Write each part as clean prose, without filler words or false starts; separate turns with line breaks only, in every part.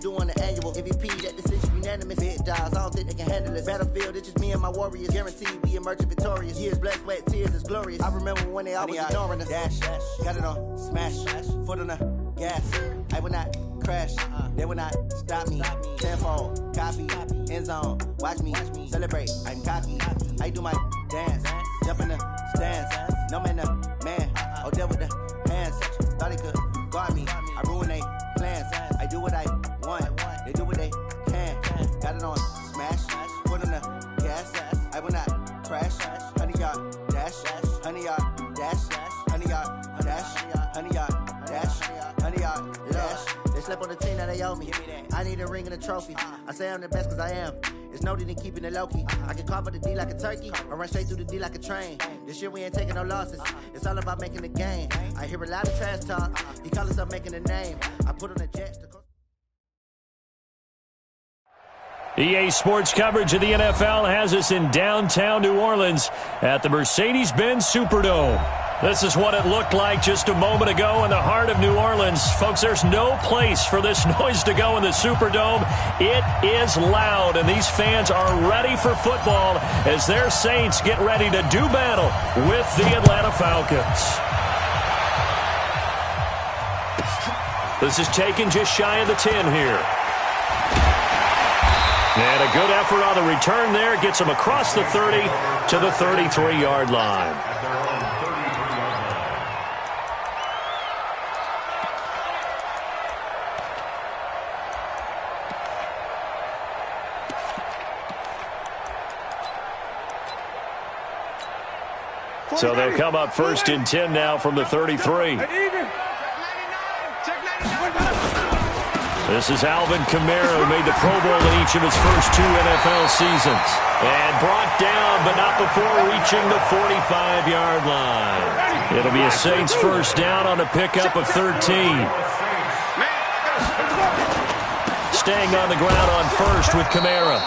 due on the annual. MVP, that decision unanimous. Big dogs, I don't think they can handle this. Battlefield, it's just me and my warriors. Guaranteed we emerging victorious. Years, blood, sweat, tears is glorious. I remember when they always ignoring us. Dash, got it on, smash, foot on the gas. I will not crash, they will not stop me. Tenfold, copy, end zone, watch me celebrate. I'm cocky, I do my dance, jump in the stands. No man, man, oh there with the hands. Thought he could guard me, I ruin they plans. I do what I want, they do what they can. Got it on, smash, foot on the gas. I will not crash, 100-yard dash, 100-yard dash, 100-yard dash, 100-yard dash, 100-yard dash. They slept on the team that they owe me. I need a ring and a trophy. I say I'm the best cause I am. It's noted in keeping it low-key. I can carve for the D like a turkey, or run straight through the D like a train. This year we ain't taking no losses. It's all about making the game. I hear a lot of trash talk. He call himself making a name. I put on the Jets to...
EA Sports coverage of the NFL has us in downtown New Orleans at the Mercedes-Benz Superdome. This is what it looked like just a moment ago in the heart of New Orleans. Folks, there's no place for this noise to go in the Superdome. It is loud, and these fans are ready for football as their Saints get ready to do battle with the Atlanta Falcons. This is taken just shy of the 10 here. And a good effort on the return there. Gets him across the 30 to the 33-yard line. So they'll come up first and 10 now from the 33. This is Alvin Kamara, who made the Pro Bowl in each of his first 2 NFL seasons. And brought down, but not before reaching the 45-yard line. It'll be a Saints first down on a pickup of 13. Staying on the ground on first with Kamara.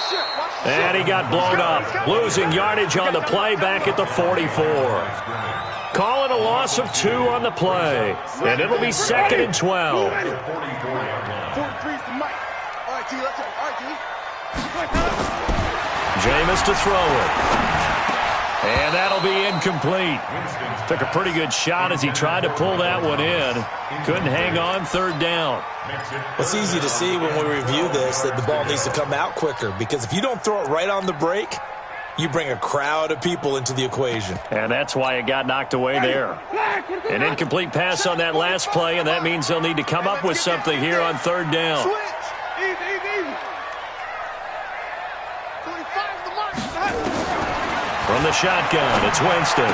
And he got blown up, losing yardage on the play back at the 44. Calling a loss of 2 on the play. And it'll be second and 12. Jameis to throw it. And that'll be incomplete. Took a pretty good shot as he tried to pull that one in. Couldn't hang on, third down.
It's easy to see when we review this that the ball needs to come out quicker, because if you don't throw it right on the break, you bring a crowd of people into the equation.
And that's why it got knocked away there. An incomplete pass on that last play, and that means they'll need to come up with something here on third down. From the shotgun, it's Winston.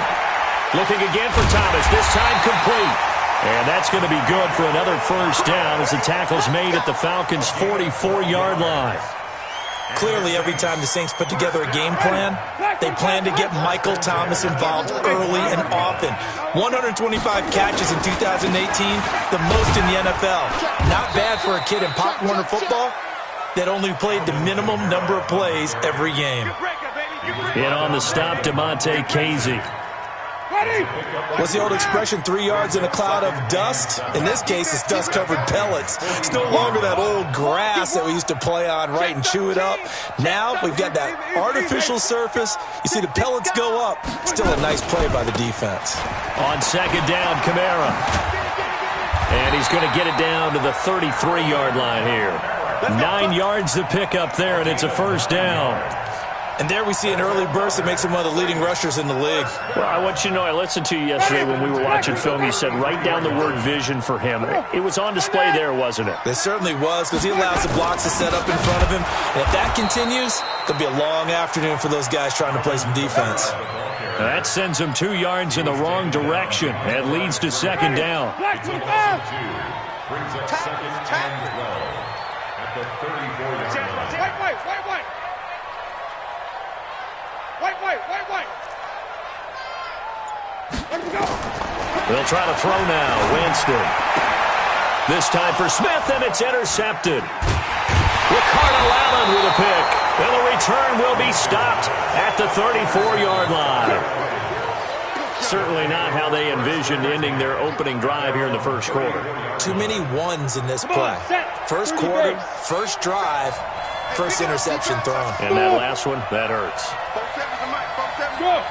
Looking again for Thomas, this time complete. And that's going to be good for another first down as the tackle's made at the Falcons' 44-yard line.
Clearly, every time the Saints put together a game plan, they plan to get Michael Thomas involved early and often. 125 catches in 2018, the most in the NFL. Not bad for a kid in Pop Warner football that only played the minimum number of plays every game.
In on the stop, DeMonte Casey.
What's the old expression, 3 yards in a cloud of dust? In this case, it's dust-covered pellets. It's no longer that old grass that we used to play on, right, and chew it up. Now we've got that artificial surface. You see the pellets go up. Still a nice play by the defense.
On second down, Kamara. And he's going to get it down to the 33-yard line here. 9 yards to pick up there, and it's a first down.
And there we see an early burst that makes him one of the leading rushers in the league.
Well, I want you to know, I listened to you yesterday when we were watching film. You said write down the word vision for him. It was on display there, wasn't it?
It certainly was, because he allows the blocks to set up in front of him. And if that continues, it'll be a long afternoon for those guys trying to play some defense.
That sends him 2 yards in the wrong direction and leads to second down.
Brings up second and goal at the 34-yard line.
Wait.
They'll try to throw now. Winston. This time for Smith, and it's intercepted. Ricardo Allen with a pick. And the return will be stopped at the 34-yard line. Certainly not how they envisioned ending their opening drive here in the first quarter.
Too many ones in this play. First quarter, first drive, first interception thrown.
And that last one, that hurts.
Go.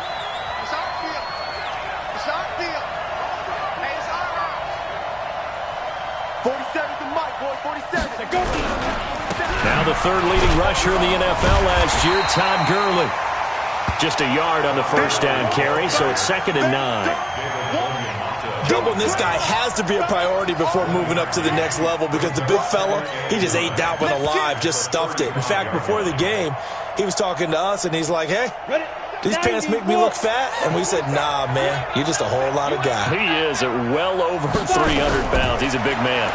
Now the third leading rusher in the NFL last year, Todd Gurley. Just a yard on the first down carry, so it's 2nd and 9.
Doubling this guy has to be a priority before moving up to the next level because the big fella, he just ate that one alive, just stuffed it. In fact, before the game, he was talking to us, and he's like, hey, these pants make me look fat? And we said, nah, man, you're just a whole lot of guy.
He is at well over 300 pounds. He's a big man.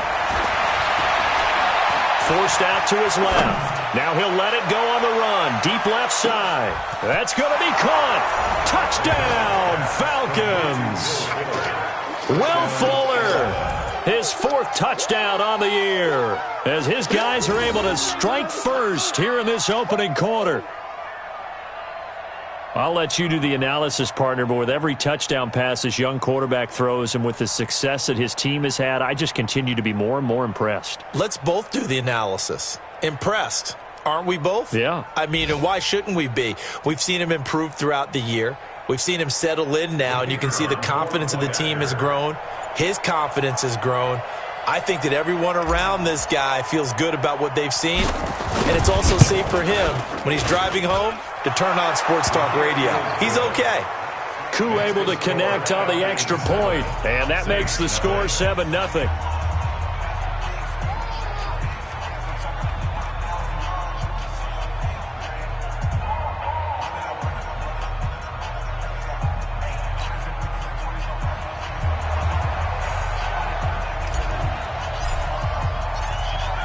Forced out to his left. Now he'll let it go on the run. Deep left side. That's going to be caught. Touchdown, Falcons. Will Fuller, his 4th touchdown on the year, as his guys are able to strike first here in this opening quarter. I'll let you do the analysis, partner, but with every touchdown pass this young quarterback throws and with the success that his team has had, I just continue to be more and more impressed.
Let's both do the analysis. Impressed. Aren't we both?
Yeah.
I mean, and why shouldn't we be? We've seen him improve throughout the year. We've seen him settle in now, and you can see the confidence of the team has grown. His confidence has grown. I think that everyone around this guy feels good about what they've seen, and it's also safe for him when he's driving home to turn on Sports Talk Radio. He's okay.
Koo able to connect on the extra point, and that makes the score 7-0.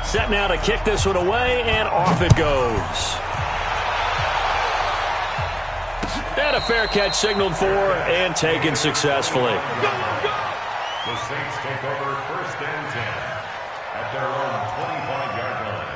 Set now to kick this one away, and off it goes. And a fair catch signaled for and taken successfully.
The Saints take over 1st and 10 at their own 25-yard line.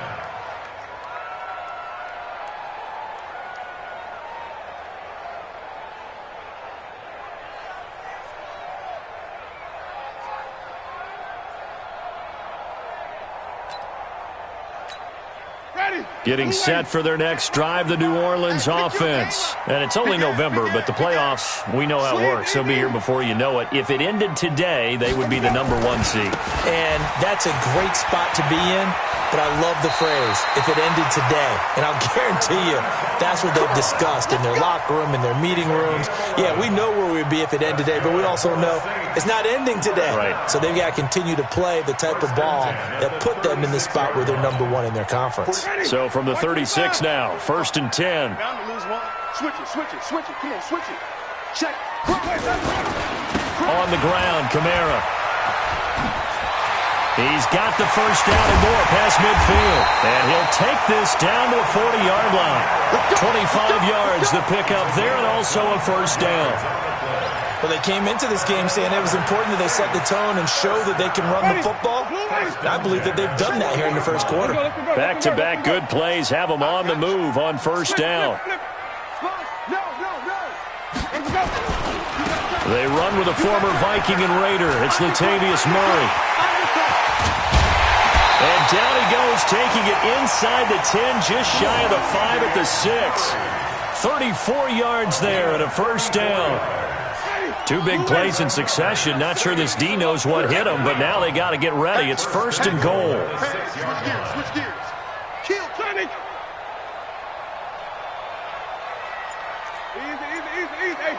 Getting set for their next drive, the New Orleans offense. And it's only November, but the playoffs, we know how it works. They'll be here before you know it. If it ended today, they would be the #1 seed.
And that's a great spot to be in, but I love the phrase, if it ended today. And I'll guarantee you, that's what they've discussed in their locker room, in their meeting rooms. Yeah, we know where we'd be if it ended today, but we also know it's not ending today.
Right.
So they've got to continue to play the type of ball that put them in the spot where they're #1 in their conference.
So from the 36 now, 1st and 10.
Switch it. Come on, switch it. Check.
On the ground, Kamara. He's got the first down and more past midfield. And he'll take this down to the 40-yard line. 25 yards the pickup there, and also a first down.
Well, they came into this game saying it was important that they set the tone and show that they can run the football. And I believe that they've done that here in the first quarter.
Back-to-back good plays have them on the move on first down. They run with a former Viking and Raider. It's Latavius Murray. And down he goes, taking it inside the 10, just shy of the 5 at the 6. 34 yards there and a first down. 2 big plays in succession. Not sure this D knows what hit him, but now they got to get ready. It's 1st and goal.
Switch gears. Kill, Johnny. Easy.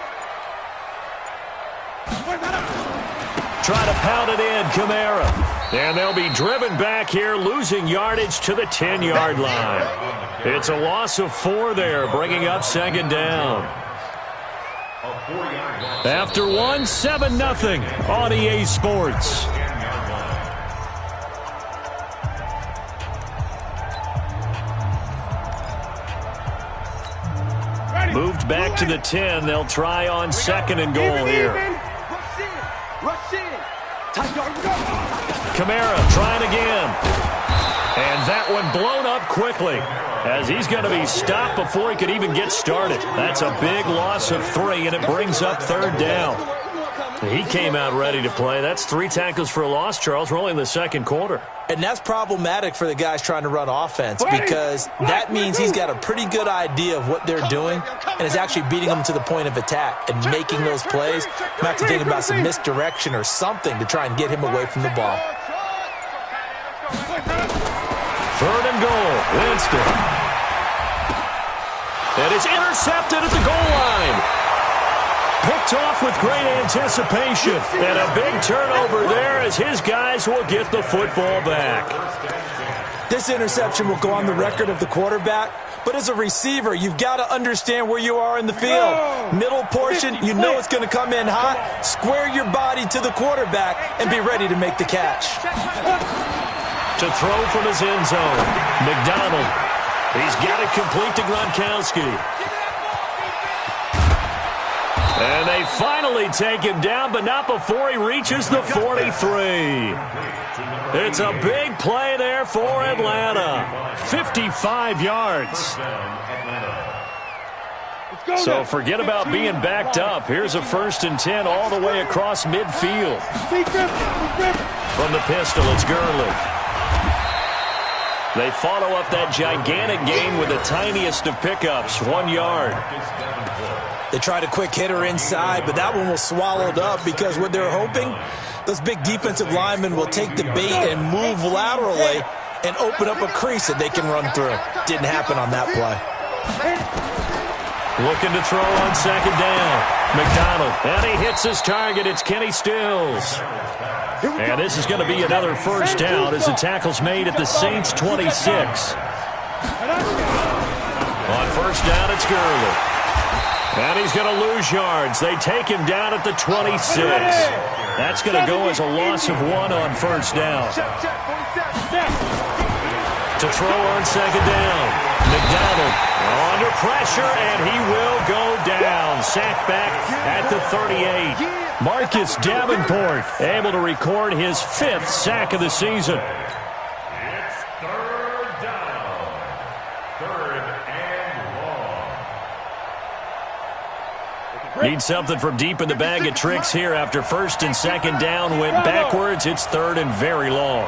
Try to pound it in, Kamara. And they'll be driven back here, losing yardage to the 10-yard line. It's a loss of 4 there, bringing up 2nd down. After 1, 7-0 on EA Sports. Moved back to the 10. They'll try on 2nd and goal here.
Rush in.
Kamara trying again. And that one blown up quickly as he's going to be stopped before he could even get started. That's a big loss of 3, and it brings up 3rd down. He came out ready to play. That's 3 tackles for a loss, Charles. We're only in the 2nd quarter.
And that's problematic for the guys trying to run offense because that means he's got a pretty good idea of what they're doing and is actually beating them to the point of attack and making those plays. You have to think about some misdirection or something to try and get him away from the ball.
3rd and goal. Winston. And it's intercepted at the goal line. Picked off with great anticipation. And a big turnover there as his guys will get the football back.
This interception will go on the record of the quarterback, but as a receiver, you've got to understand where you are in the field. Middle portion, you know it's going to come in hot. Square your body to the quarterback and be ready to make the catch.
To throw from his end zone, McDonald. He's got it complete to Gronkowski. And they finally take him down, but not before he reaches the 43. It's a big play there for Atlanta. 55 yards. So forget about being backed up. Here's a 1st and 10 all the way across midfield. From the pistol, it's Gurley. They follow up that gigantic gain with the tiniest of pickups, 1 yard.
They tried a quick hitter inside, but that one was swallowed up because what they're hoping, those big defensive linemen will take the bait and move laterally and open up a crease that they can run through. Didn't happen on that play.
Looking to throw on 2nd down. McDonald, and he hits his target. It's Kenny Stills. And this is going to be another 1st down as the tackle's made at the Saints' 26. On 1st down, it's Gurley. And he's going to lose yards. They take him down at the 26. That's going to go as a loss of 1 on 1st down. To throw on 2nd down. McDonald under pressure, and he will go down. Sacked back at the 38. Marcus Davenport able to record his 5th sack of the season.
It's 3rd down. 3rd and long.
Need something from deep in the bag of tricks here after 1st and 2nd down went backwards. It's 3rd and very long.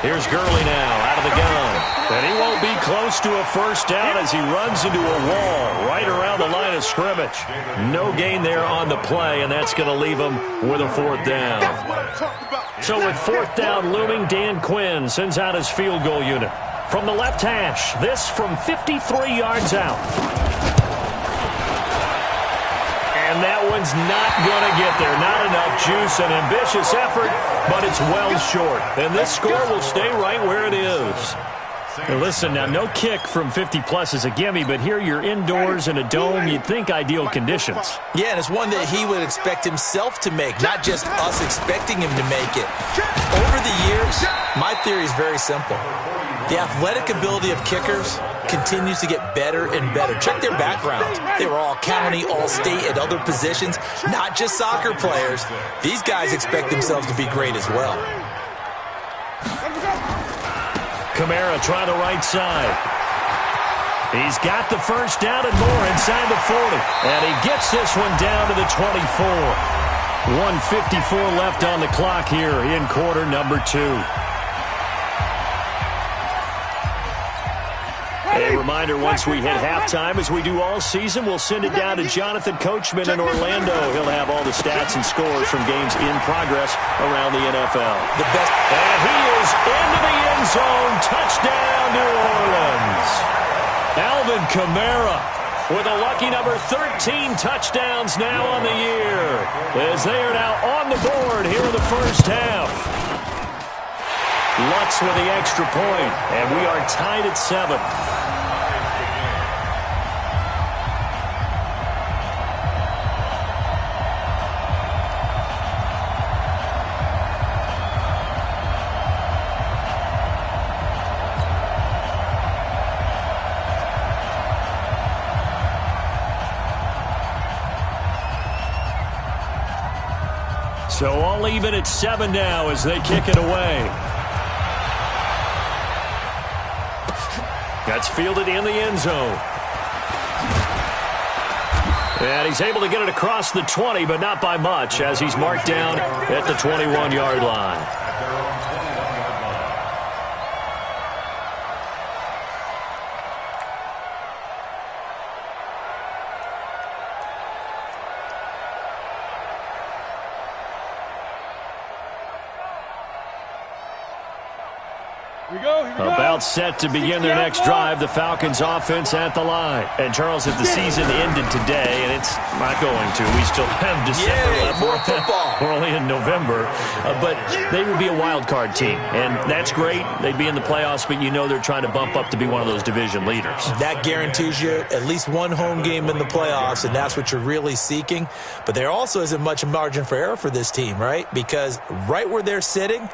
Here's Gurley now out of the gun. And he won't be close to a 1st down as he runs into a wall right around the line of scrimmage. No gain there on the play, and that's going to leave him with a 4th down. So with 4th down looming, Dan Quinn sends out his field goal unit. From the left hash, this from 53 yards out. And that one's not going to get there. Not enough juice, an ambitious effort, but it's well short. And this score will stay right where it is. Now listen, now no kick from 50-plus is a gimme, but here you're indoors in a dome. You'd think ideal conditions.
Yeah, and it's one that he would expect himself to make, not just us expecting him to make it. Over the years, my theory is very simple. The athletic ability of kickers continues to get better and better. Check their backgrounds. They were all county, all state, at other positions, not just soccer players. These guys expect themselves to be great as well.
Kamara trying the right side. He's got the 1st down and more inside the 40. And he gets this one down to the 24. 1:54 left on the clock here in quarter number 2. A reminder, once we hit halftime, as we do all season, we'll send it down to Jonathan Coachman in Orlando. He'll have all the stats and scores from games in progress around the NFL.
The best.
And he is into the end zone. Touchdown, New Orleans. Alvin Kamara with a lucky number 13 touchdowns now on the year, as they are now on the board here in the 1st half. Lutz with the extra point, and we are tied at 7. So all even at 7 now as they kick it away. That's fielded in the end zone. And he's able to get it across the 20, but not by much, as he's marked down at the 21-yard line. About set to begin their next drive, the Falcons offense at the line. And Charles, if the season ended today, and it's not going to, we still have December left.
More football.
We're only in November, but they would be a wild card team, and that's great. They'd be in the playoffs, but you know they're trying to bump up to be one of those division leaders.
That guarantees you at least one home game in the playoffs, and that's what you're really seeking. But there also isn't much margin for error for this team, right? Because right where they're sitting,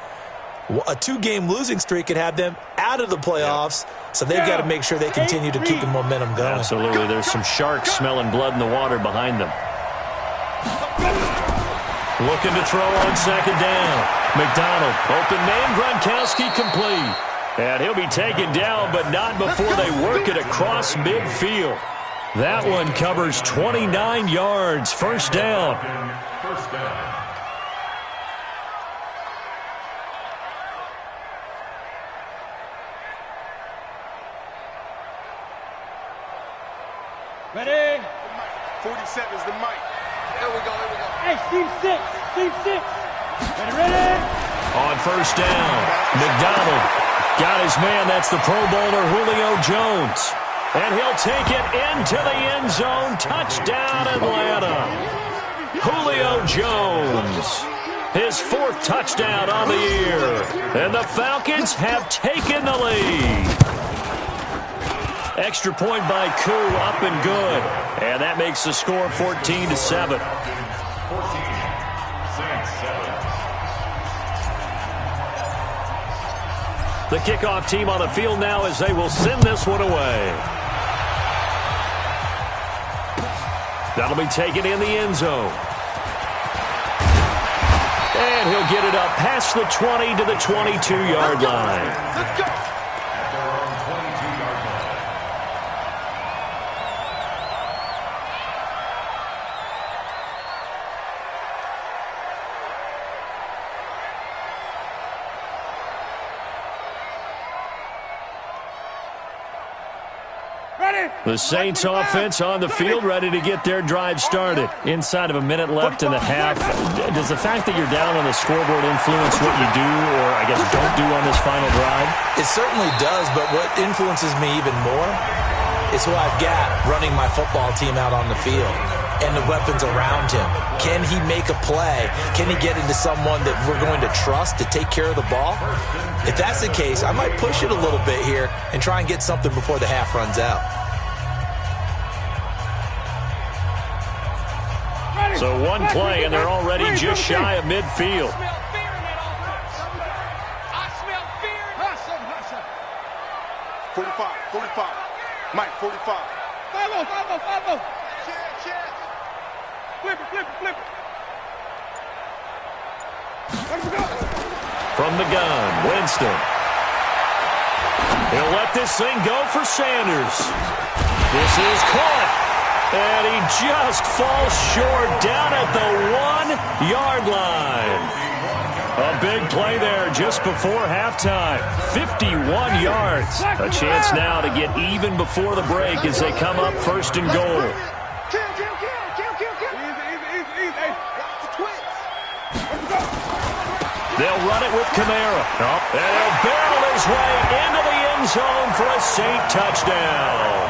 a 2-game losing streak could have them out of the playoffs, so they've got to make sure they continue to keep the momentum going.
Absolutely. There's some sharks smelling blood in the water behind them. Looking to throw on second down. McDonald, open man, Gronkowski complete. And he'll be taken down, but not before they work it across midfield. That one covers 29 yards. First down.
First down.
Ready? 47 is the mic. There we go, there we go. Hey, Steve 6. Ready?
On first down, McDonald got his man. That's the Pro Bowler Julio Jones. And he'll take it into the end zone. Touchdown, Atlanta. Julio Jones, his 4th touchdown on the year. And the Falcons have taken the lead. Extra point by Koo, up and good. And that makes the score 14-7. The kickoff team on the field now as they will send this one away. That'll be taken in the end zone. And he'll get it up past the 20 to the 22-yard line.
Let's go.
The Saints offense on the field, ready to get their drive started. Inside of a minute left in the half. Does the fact that you're down on the scoreboard influence what you do, or I guess don't do on this final drive?
It certainly does, but what influences me even more is who I've got running my football team out on the field and the weapons around him. Can he make a play? Can he get into someone that we're going to trust to take care of the ball? If that's the case, I might push it a little bit here and try and get something before the half runs out.
So one play, and they're already just shy of midfield.
I smell fear. 45. Mike, 45. Follow. Flip it.
From the gun, Winston. He'll let this thing go for Sanders. This is caught. And he just falls short down at the 1-yard line. A big play there just before halftime. 51 yards. A chance now to get even before the break as they come up first and goal.
Kill. Easy.
They'll run it with Kamara. And he'll barrel his way into the end zone for a Saint touchdown.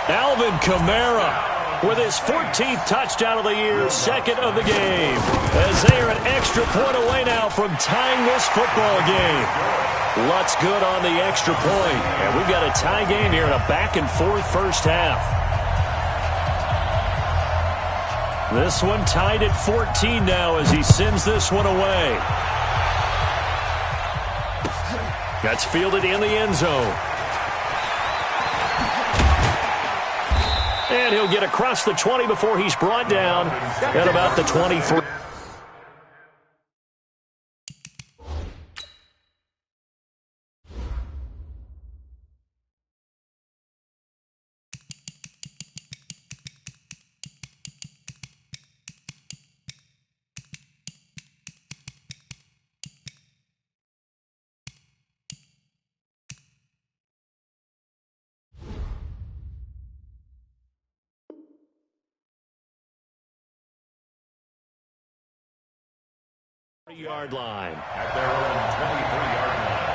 Alvin Kamara with his 14th touchdown of the year, 2nd of the game, as they are an extra point away now from tying this football game. Lutz good on the extra point, and we've got a tie game here in a back-and-forth first half. This one tied at 14 now as he sends this one away. That's fielded in the end zone. And he'll get across the 20 before he's brought down at about the 23. Yard line.
At their own 23-yard line.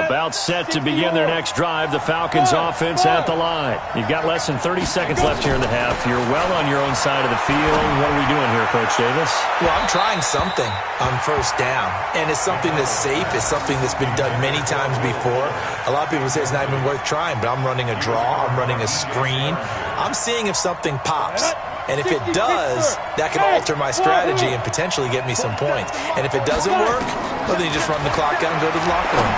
About set to begin their next drive. The Falcons offense at the line. You've got less than 30 seconds left here in the half. You're well on your own side of the field. What are we doing here, Coach Davis?
Well, I'm trying something on first down, and it's something that's safe. It's something that's been done many times before. A lot of people say it's not even worth trying, but I'm running a draw. I'm running a screen. I'm seeing if something pops. And if it does, that can alter my strategy and potentially get me some points. And if it doesn't work, well, then you just run the clock out and go to the locker room.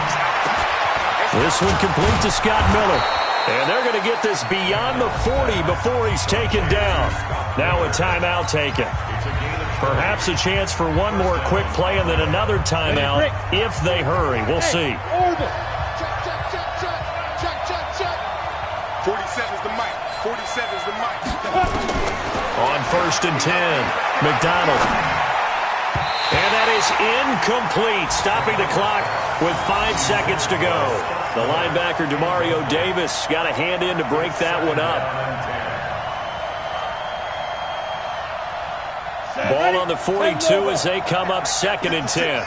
This one complete to Scott Miller. And they're going to get this beyond the 40 before he's taken down. Now a timeout taken. Perhaps a chance for one more quick play and then another timeout if they hurry. We'll see.
47's the mic. 47's the mic.
On 1st and 10, McDonald. And that is incomplete, stopping the clock with 5 seconds to go. The linebacker, Demario Davis, got a hand in to break that one up. Ball on the 42 as they come up 2nd and 10.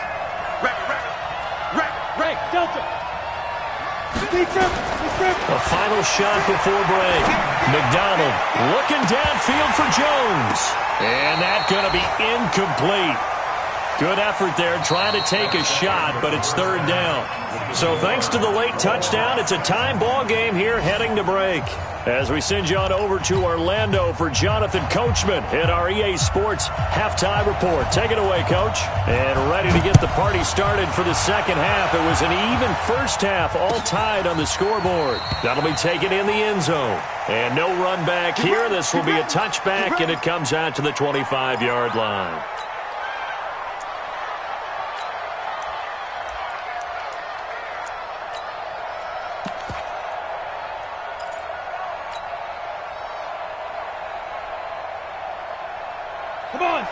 A final shot before break. McDonald looking downfield for Jones. And that's going to be incomplete. Good effort there trying to take a shot, but it's 3rd down. So thanks to the late touchdown, it's a time ball game here heading to break. As we send you on over to Orlando for Jonathan Coachman at our EA Sports Halftime Report. Take it away, Coach. And ready to get the party started for the second half. It was an even first half, all tied on the scoreboard. That'll be taken in the end zone. And no run back here. This will be a touchback, and it comes out to the 25-yard line.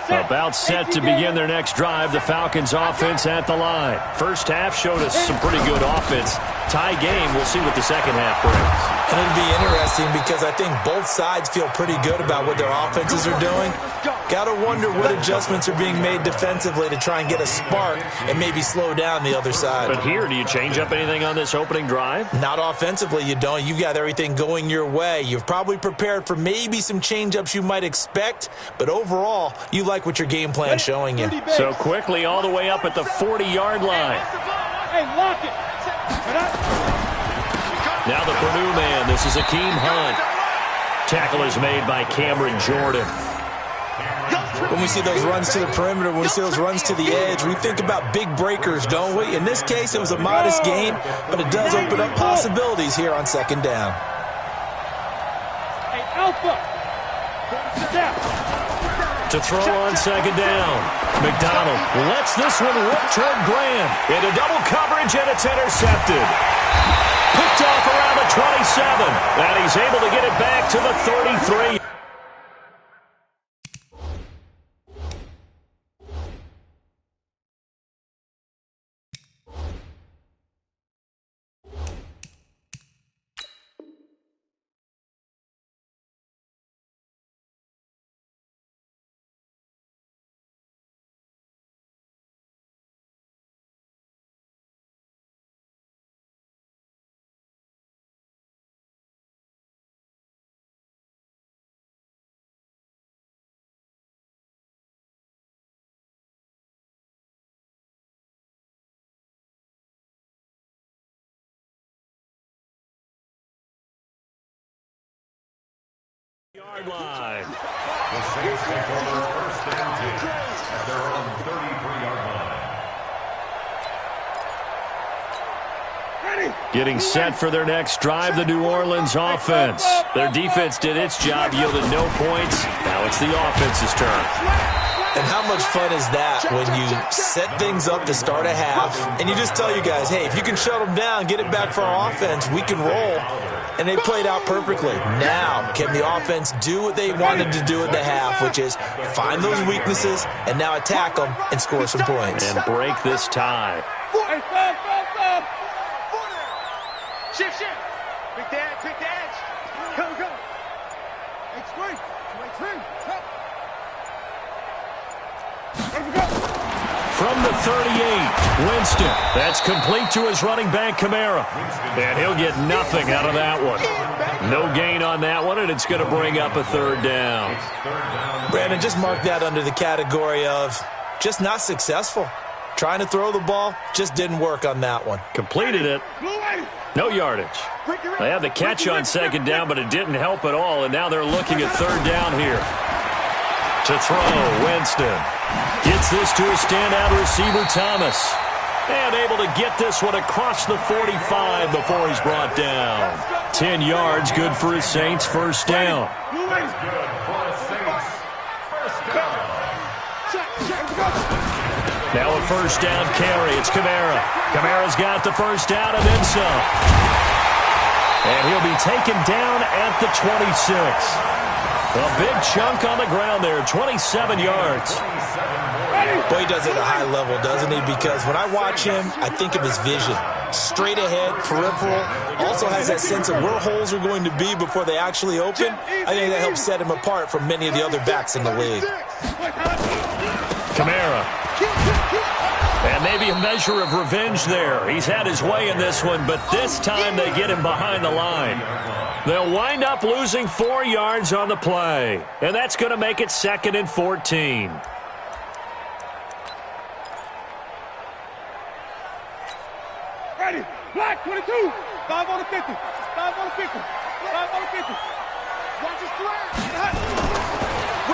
About set to begin their next drive. The Falcons offense at the line. First half showed us some pretty good offense. Tie game. We'll see what the second half brings.
And it'll be interesting because I think both sides feel pretty good about what their offenses are doing. Got to wonder what adjustments are being made defensively to try and get a spark and maybe slow down the other side.
But here, do you change up anything on this opening drive?
Not offensively, you don't. You've got everything going your way. You've probably prepared for maybe some change-ups you might expect, but overall, you like what your game plan is showing you.
So quickly all the way up at the 40-yard line.
Hey, lock it.
Now the Purdue man. This is Akeem Hunt. Tackle is made by Cameron Jordan.
When we see those runs to the perimeter, when we see those runs to the edge, we think about big breakers, don't we? In this case, it was a modest gain, but it does open up possibilities here on 2nd down.
Hey, Alpha. Step.
To throw on 2nd down. McDonald lets this one rip toward Graham. Into double coverage, and it's intercepted. Picked off around the 27. And he's able to get it back to the 33. Yard line.
The Saints take over 1st and 10 at their own 33-yard line.
Getting set for their next drive, the New Orleans offense. Their defense did its job, yielded no points. Now it's the offense's turn.
And how much fun is that when you set things up to start a half and you just tell you guys, hey, if you can shut them down, get it back for our offense, we can roll. And they played out perfectly. Now, can the offense do what they wanted to do at the half, which is find those weaknesses and now attack them and score some points?
And break this tie.
Shift. Pick the edge. Go. X3.
From the 38, Winston. That's complete to his running back, Kamara. And he'll get nothing out of that one. No gain on that one, and it's going to bring up a third down.
Brandon, just mark that under the category of just not successful. Trying to throw the ball, just didn't work on that one.
Completed it. No yardage. They had the catch on second down, but it didn't help at all, and now they're looking at third down here. To throw, Winston. Gets this to a standout receiver, Thomas. And able to get this one across the 45 before he's brought down. 10 yards, good for his Saints, first down. Now a first down carry. It's Kamara. Kamara's got the first down and then some. And he'll be taken down at the 26. A big chunk on the ground there, 27 yards.
Boy, he does it at a high level, doesn't he? Because when I watch him, I think of his vision. Straight ahead, peripheral. Also has that sense of where holes are going to be before they actually open. I think that helps set him apart from many of the other backs in the league.
Kamara. And maybe a measure of revenge there. He's had his way in this one, but this time they get him behind the line. They'll wind up losing 4 yards on the play. And that's going to make it 2nd and 14.
Ready. Black 22. 5 on the 50. 5 on the 50. 5 on the 50. Watch his flag.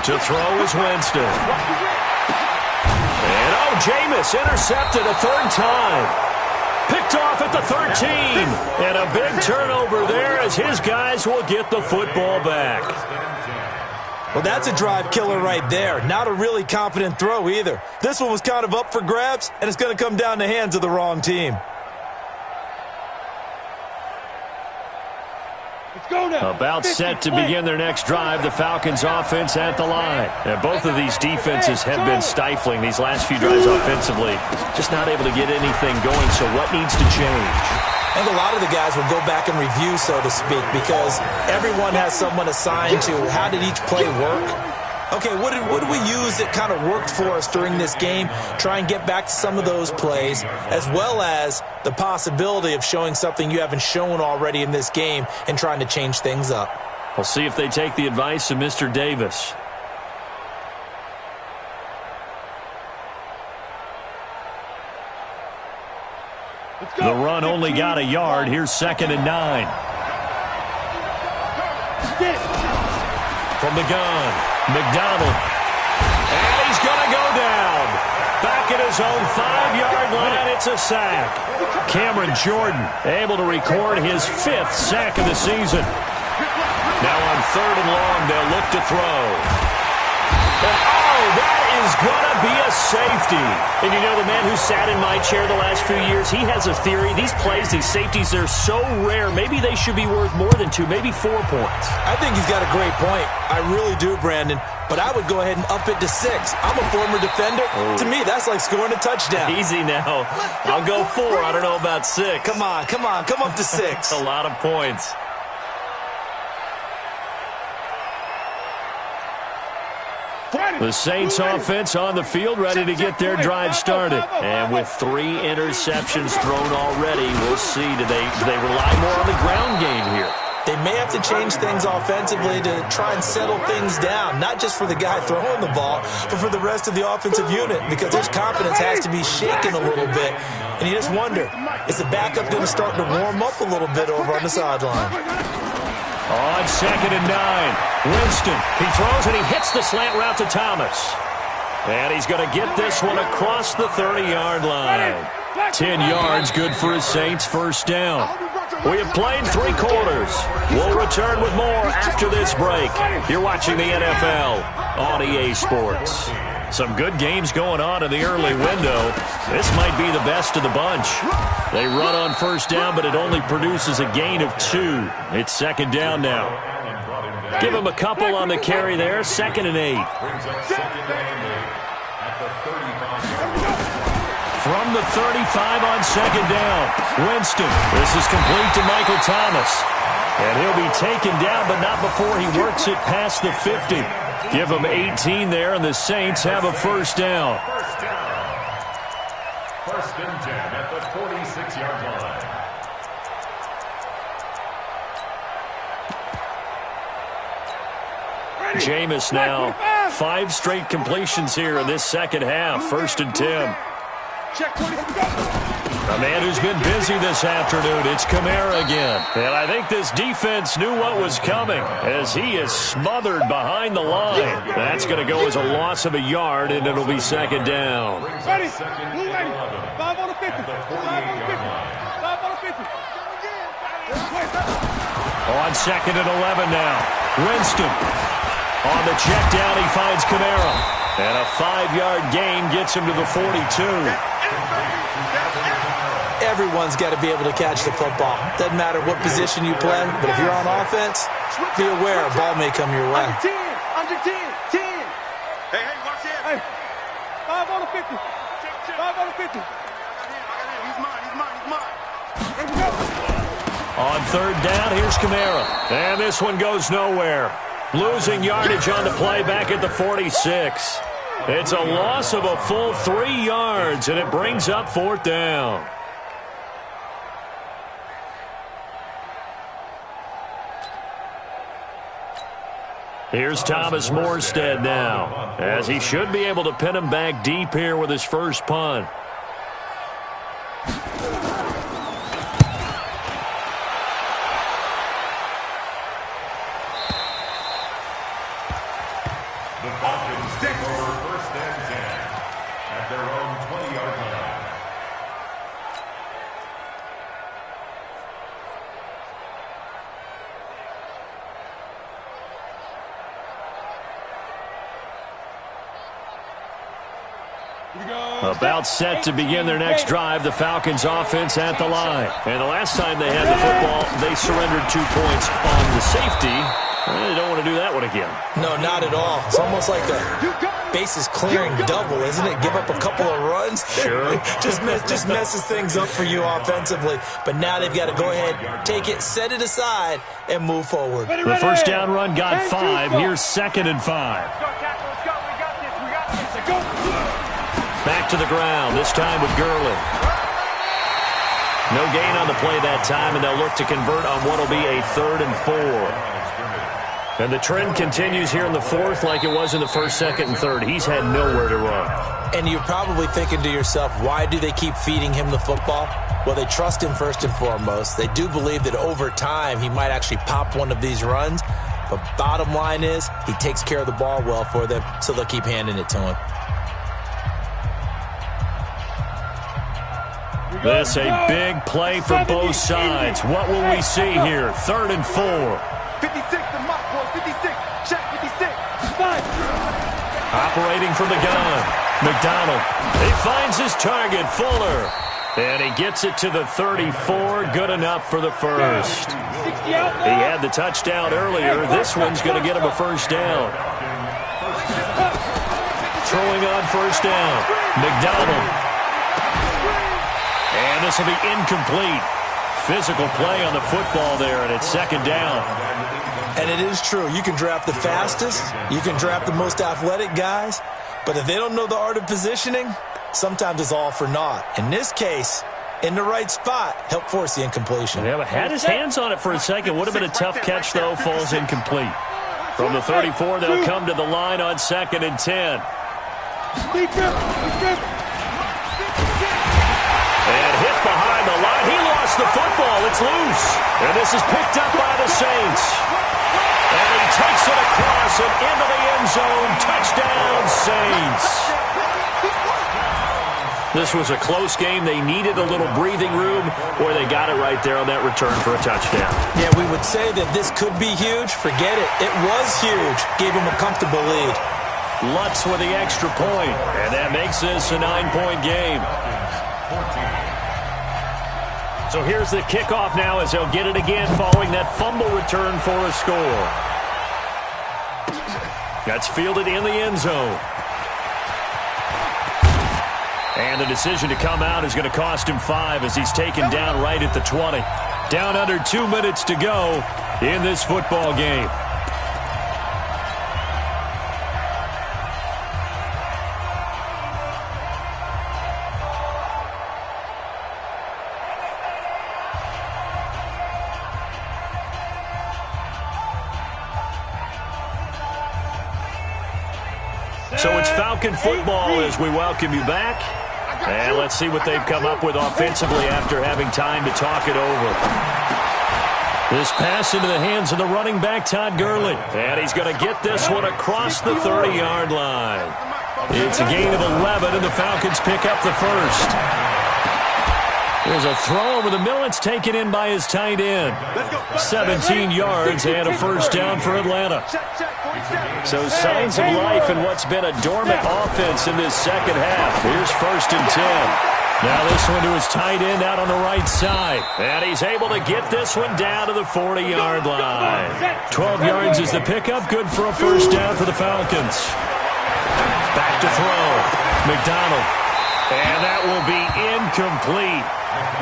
To throw is Winston. And Jameis intercepted a third time. Picked off at the 13. And a big turnover there as his guys will get the football back.
Well, that's a drive killer right there. Not a really confident throw either. This one was kind of up for grabs, and it's going to come down the hands of the wrong team.
About set to begin their next drive, the Falcons offense at the line. And both of these defenses have been stifling these last few drives offensively. Just not able to get anything going, so what needs to change?
I think a lot of the guys will go back and review, so to speak, because everyone has someone assigned to how did each play work. Okay, what did we use that kind of worked for us during this game? Try and get back to some of those plays, as well as the possibility of showing something you haven't shown already in this game and trying to change things up.
We'll see if they take the advice of Mr. Davis. The run only got a yard. Here's 2nd and 9. From the gun, McDonald. And he's going to go down. Back at his own 5-yard line, it's a sack. Cameron Jordan able to record his 5th sack of the season. Now on 3rd and long, they'll look to throw. And that is going to be a safety. And you know, the man who sat in my chair the last few years, he has a theory. These plays, these safeties, they're so rare. Maybe they should be worth more than 2, maybe 4 points.
I think he's got a great point. I really do, Brandon. But I would go ahead and up it to 6. I'm a former defender. To me, that's like scoring a touchdown.
Easy now. I'll go 4. I don't know about 6.
Come on. Come up to 6.
A lot of points. The Saints offense on the field ready to get their drive started. And with 3 interceptions thrown already, we'll see. Do they rely more on the ground game here?
They may have to change things offensively to try and settle things down, not just for the guy throwing the ball, but for the rest of the offensive unit, because their confidence has to be shaken a little bit. And you just wonder, is the backup going to start to warm up a little bit over on the sideline?
On 2nd and 9, Winston. He throws and he hits the slant route to Thomas. And he's going to get this one across the 30-yard line. 10 yards, good for his Saints, first down. We have played 3 quarters. We'll return with more after this break. You're watching the NFL on EA Sports. Some good games going on in the early window. This might be the best of the bunch. They run on first down, but it only produces a gain of 2. It's second down now. Give him a couple on the carry there. 2nd and 8. From the 35 on second down, Winston. This is complete to Michael Thomas. And he'll be taken down, but not before he works it past the 50. Give him 18 there, and the Saints have a first down.
First and 10 at the 46-yard line.
Jameis now. 5 straight completions here in this second half. 1st and 10. A man who's been busy this afternoon, it's Kamara again. And I think this defense knew what was coming as he is smothered behind the line. That's going to go as a loss of a yard, and it'll be second down.
Ready. Blue ready. 5 on the 50. 5 on the 50. 5 on the 50.
On 2nd and 11 now. Winston. On the check down, he finds Kamara. And a 5-yard gain gets him to the 42.
Everyone's got to be able to catch the football. Doesn't matter what position you play, but if you're on offense, be aware a ball may come your way.
Under 10. Hey, watch it.
Hey, 5 on the 50. 5 on the 50.
He's mine.
Ready to go.
On 3rd down, here's Kamara. And this one goes nowhere. Losing yardage on the play back at the 46. It's a loss of a full 3 yards, and it brings up 4th down. Here's Thomas Morstead now, as he should be able to pin him back deep here with his first punt.
The Falcons take over 1st and 10 at their own 20-yard line.
About set to begin their next drive, the Falcons offense at the line. And the last time they had the football, they surrendered 2 points on the safety. They don't want to do that one again.
No, not at all. It's almost like a bases clearing double, isn't it? Give up a couple of runs.
Sure.
just messes things up for you offensively. But now they've got to go ahead, take it, set it aside, and move forward.
The first down run got 5. Here's 2nd and 5. Back to the ground, this time with Gurley. No gain on the play that time, and they'll look to convert on what will be a 3rd and 4. And the trend continues here in the 4th like it was in the 1st, 2nd, and 3rd. He's had nowhere to run.
And you're probably thinking to yourself, why do they keep feeding him the football? Well, they trust him first and foremost. They do believe that over time he might actually pop one of these runs. But bottom line is, he takes care of the ball well for them, so they'll keep handing it to him.
This a big play for both sides. What will we see here? 3rd and 4.
56, the mock boy, 56. Check 56.
5.
Operating from the gun. McDonald. He finds his target, Fuller. And he gets it to the 34. Good enough for the first. He had the touchdown earlier. This one's going to get him a first down. Throwing on first down. McDonald. And this will be incomplete. Physical play on the football there, and it's 2nd down.
And it is true. You can draft the fastest. You can draft the most athletic guys. But if they don't know the art of positioning, sometimes it's all for naught. In this case, in the right spot, help force the incompletion.
Yeah, but had his hands on it for a second. Would have been a tough catch, though. Falls incomplete. From the 34, they'll come to the line on 2nd and 10. And hit behind the line. He lost the football. It's loose. And this is picked up by the Saints. And he takes it across and into the end zone. Touchdown, Saints. This was a close game. They needed a little breathing room, or they got it right there on that return for a touchdown.
Yeah, we would say that this could be huge. Forget it. It was huge. Gave him a comfortable lead.
Lutz with the extra point, and that makes this a 9-point game. So here's the kickoff now as they'll get it again following that fumble return for a score. That's fielded in the end zone. And the decision to come out is going to cost him 5 as he's taken down right at the 20. Down under 2 minutes to go in this football game. So it's Falcon football as we welcome you back. And let's see what they've come up with offensively after having time to talk it over. This pass into the hands of the running back, Todd Gurley. And he's going to get this one across the 30-yard line. It's a gain of 11, and the Falcons pick up the first. There's a throw over the middle. It's taken in by his tight end. 17 yards and a first down for Atlanta. So signs of life in what's been a dormant offense in this second half. Here's 1st and 10. Now this one to his tight end out on the right side. And he's able to get this one down to the 40-yard line. 12 yards is the pickup. Good for a first down for the Falcons. Back to throw. McDonald. And that will be incomplete.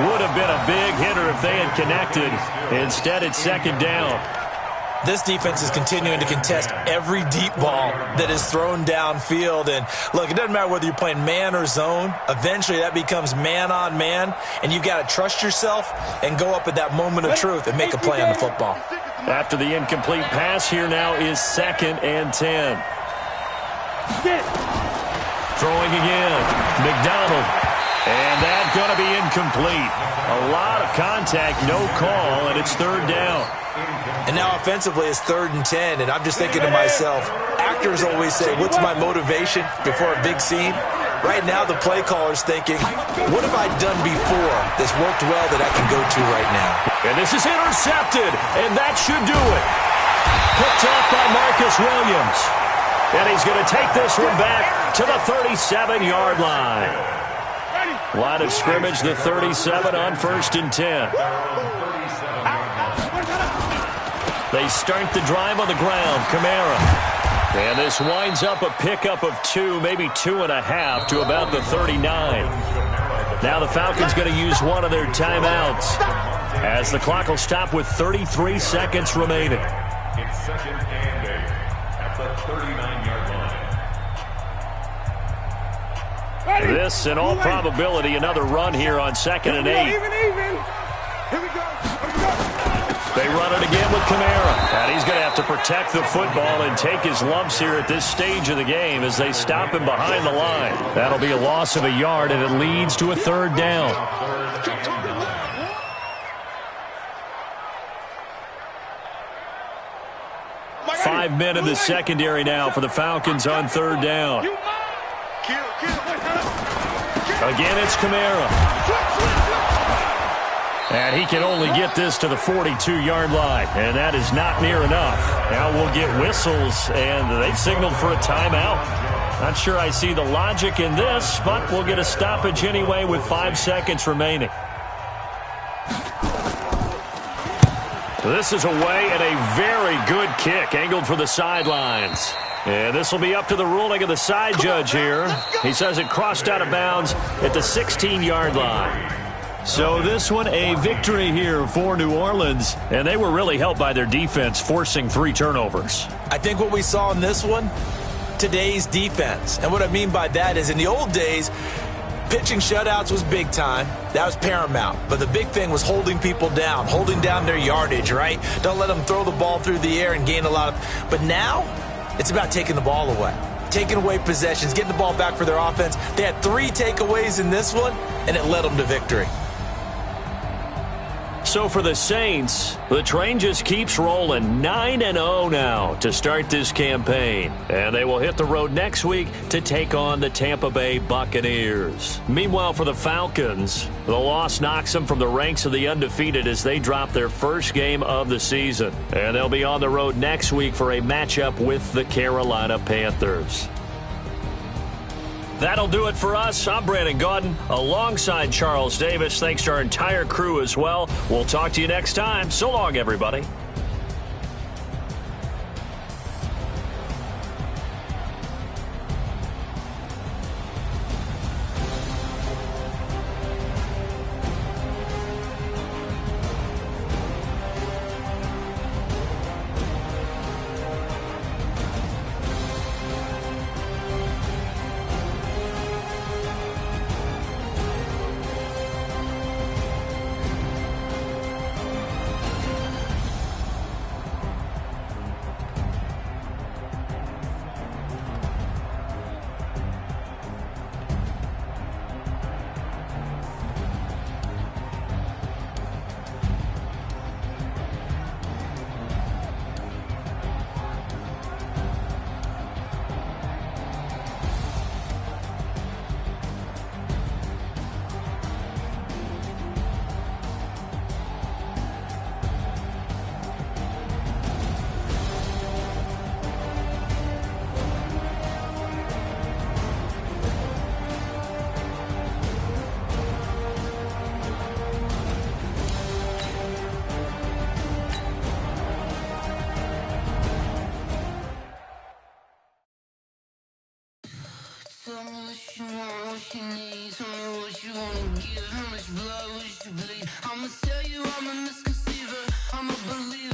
Would have been a big hitter if they had connected. Instead, it's second down.
This defense is continuing to contest every deep ball that is thrown downfield. And, look, it doesn't matter whether you're playing man or zone. Eventually, that becomes man-on-man, and you've got to trust yourself and go up at that moment of truth and make a play on the football.
After the incomplete pass, here now is 2nd and 10. Throwing again. McDonald. And that's going to be incomplete. A lot of contact, no call, and it's third down.
And now offensively it's 3rd and 10, and I'm just thinking to myself, actors always say, what's my motivation before a big scene? Right now the play caller's thinking, what have I done before that's worked well that I can go to right now?
And this is intercepted, and that should do it. Picked up by Marcus Williams. And he's going to take this one back to the 37-yard line. Line of scrimmage, the 37 on 1st and 10. They start the drive on the ground. Kamara. And this winds up a pickup of 2, maybe 2.5 to about the 39. Now the Falcons going to use one of their timeouts as the clock will stop with 33 seconds remaining.
It's 2nd and 8 at the 39-yard line.
This, in all probability, another run here on 2nd and 8.
Here we go.
They run it again with Kamara. And he's going to have to protect the football and take his lumps here at this stage of the game as they stop him behind the line. That'll be a loss of a yard, and it leads to a third down. Five men in the secondary now for the Falcons on third down. Again, it's Kamara. And he can only get this to the 42-yard line, and that is not near enough. Now we'll get whistles, and they've signaled for a timeout. Not sure I see the logic in this, but we'll get a stoppage anyway with 5 seconds remaining. This is away and a very good kick, angled for the sidelines. And this will be up to the ruling of the side judge here. He says it crossed out of bounds at the 16-yard line. So this one a victory here for New Orleans, and they were really helped by their defense forcing 3 turnovers.
I think what we saw in this one, today's defense. And what I mean by that is in the old days, pitching shutouts was big time. That was paramount. But the big thing was holding people down, holding down their yardage, right? Don't let them throw the ball through the air and gain a lot of... But now, it's about taking the ball away. Taking away possessions, getting the ball back for their offense. They had 3 takeaways in this one, and it led them to victory.
So for the Saints, the train just keeps rolling. 9-0 now to start this campaign. And they will hit the road next week to take on the Tampa Bay Buccaneers. Meanwhile, for the Falcons, the loss knocks them from the ranks of the undefeated as they drop their first game of the season. And they'll be on the road next week for a matchup with the Carolina Panthers. That'll do it for us. I'm Brandon Gaudin alongside Charles Davis. Thanks to our entire crew as well. We'll talk to you next time. So long, everybody.
Tell me what you want, what you need. Tell me what you wanna give. How much blood would you bleed? I'ma tell you I'm a misconceiver. I'm a believer.